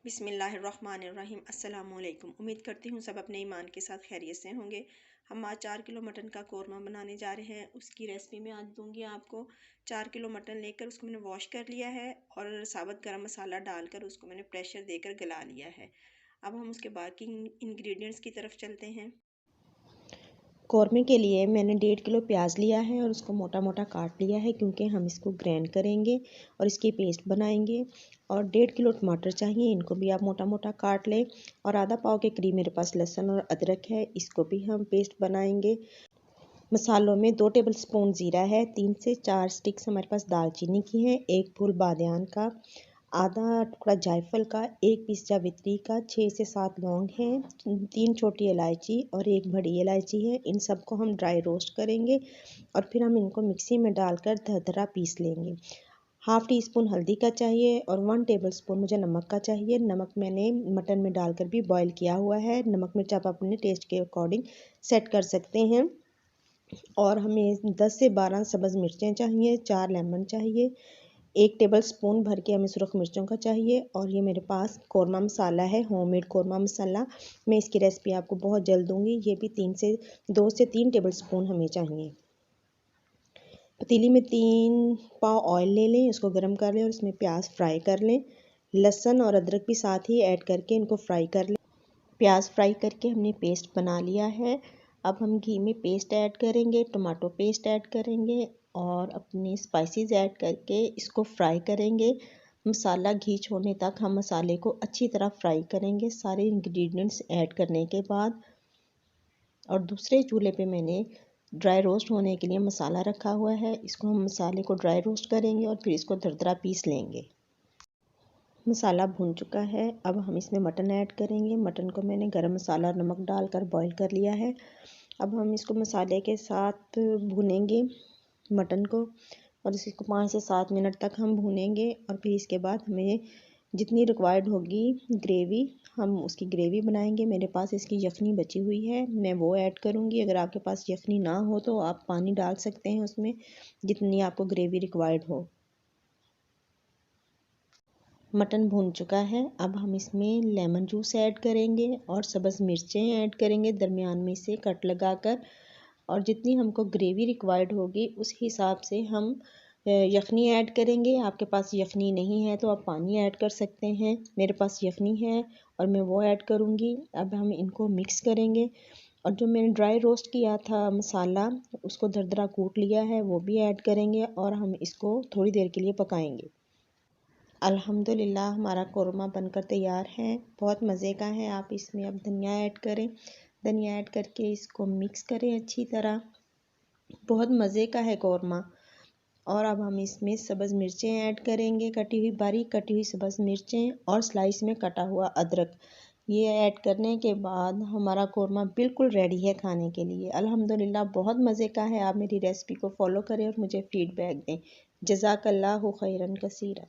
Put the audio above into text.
बिस्मिल्लाहिर्रहमानिर्रहीम। अस्सलामुअलैकुम। उम्मीद करती हूँ सब अपने ईमान के साथ खैरियत से होंगे। हम आज 4 किलो मटन का कोरमा बनाने जा रहे हैं। उसकी रेसिपी मैं आज दूंगी आपको। 4 किलो मटन लेकर उसको मैंने वॉश कर लिया है और साबुत गरम मसाला डालकर उसको मैंने प्रेशर देकर गला लिया है। अब हम उसके बाकी इंग्रेडिएंट्स की तरफ चलते हैं। कौरमे के लिए मैंने 1.5 किलो प्याज लिया है और उसको मोटा मोटा काट लिया है क्योंकि हम इसको ग्राइंड करेंगे और इसकी पेस्ट बनाएंगे। और 1.5 किलो टमाटर चाहिए, इनको भी आप मोटा मोटा काट लें। और आधा पाव के करीब मेरे पास लहसुन और अदरक है, इसको भी हम पेस्ट बनाएंगे। मसालों में 2 टेबल स्पून ज़ीरा है, 3 से 4 स्टिक्स हमारे पास दालचीनी की है, 1 फूल बादियान का, आधा टुकड़ा जायफल का, 1 पीस जावित्री का, 6 से 7 लौंग हैं, 3 छोटी इलायची और 1 बड़ी इलायची है। इन सबको हम ड्राई रोस्ट करेंगे और फिर हम इनको मिक्सी में डालकर दरदरा पीस लेंगे। हाफ़ टी स्पून हल्दी का चाहिए और 1 टेबल स्पून मुझे नमक का चाहिए। नमक मैंने मटन में डालकर भी बॉईल किया हुआ है। नमक मिर्च आप अपने टेस्ट के अकॉर्डिंग सेट कर सकते हैं। और हमें 10 से 12 सब्ज़ मिर्चें चाहिए, 4 लेमन चाहिए, 1 टेबल स्पून भर के हमें सुरख मिर्चों का चाहिए। और ये मेरे पास कौरमा मसाला है, होममेड कौरमा मसाला। मैं इसकी रेसिपी आपको बहुत जल्द दूंगी। ये भी 2 से 3 टेबल स्पून हमें चाहिए। पतीली में 3 पाव ऑयल ले लें, उसको गर्म कर लें और इसमें प्याज फ्राई कर लें। लहसुन और अदरक भी साथ ही ऐड करके इनको फ्राई कर लें। प्याज फ्राई करके हमने पेस्ट बना लिया है। अब हम घी में पेस्ट ऐड करेंगे, टमाटो पेस्ट ऐड करेंगे और अपनी स्पाइसेस ऐड करके इसको फ्राई करेंगे। मसाला घी छोड़ने तक हम मसाले को अच्छी तरह फ्राई करेंगे सारे इंग्रेडिएंट्स ऐड करने के बाद। और दूसरे चूल्हे पे मैंने ड्राई रोस्ट होने के लिए मसाला रखा हुआ है, इसको हम मसाले को ड्राई रोस्ट करेंगे और फिर इसको दरदरा पीस लेंगे। मसाला भून चुका है, अब हम इसमें मटन ऐड करेंगे। मटन को मैंने गरम मसाला और नमक डालकर बॉईल कर लिया है। अब हम इसको मसाले के साथ भूनेंगे मटन को और इसको 5 से 7 मिनट तक हम भूनेंगे। और फिर इसके बाद हमें जितनी रिक्वायर्ड होगी ग्रेवी, हम उसकी ग्रेवी बनाएंगे। मेरे पास इसकी यखनी बची हुई है, मैं वो ऐड करूँगी। अगर आपके पास यखनी ना हो तो आप पानी डाल सकते हैं उसमें, जितनी आपको ग्रेवी रिक्वायर्ड हो। मटन भून चुका है, अब हम इसमें लेमन जूस ऐड करेंगे और सब्ज़ मिर्चें ऐड करेंगे दरमियान में से कट लगाकर। और जितनी हमको ग्रेवी रिक्वायर्ड होगी उस हिसाब से हम यखनी ऐड करेंगे। आपके पास यखनी नहीं है तो आप पानी ऐड कर सकते हैं। मेरे पास यखनी है और मैं वो ऐड करूँगी। अब हम इनको मिक्स करेंगे और जो मैंने ड्राई रोस्ट किया था मसाला, उसको दरदरा कूट लिया है, वो भी ऐड करेंगे और हम इसको थोड़ी देर के लिए पकाएंगे। अल्हम्दुलिल्लाह हमारा कौरमा बनकर तैयार है, बहुत मज़े का है। आप इसमें अब धनिया ऐड करें, धनिया ऐड करके इसको मिक्स करें अच्छी तरह। बहुत मज़े का है कौरमा। और अब हम इसमें सब्ज़ मिर्चें ऐड करेंगे, कटी हुई बारीक कटी हुई सब्ज़ मिर्चें और स्लाइस में कटा हुआ अदरक। ये ऐड करने के बाद हमारा कौरमा बिल्कुल रेडी है खाने के लिए। अल्हम्दुलिल्लाह बहुत मज़े का है। आप मेरी रेसिपी को फॉलो करें और मुझे फ़ीडबैक दें। जज़ाकल्लाहु खैरन कसीरा।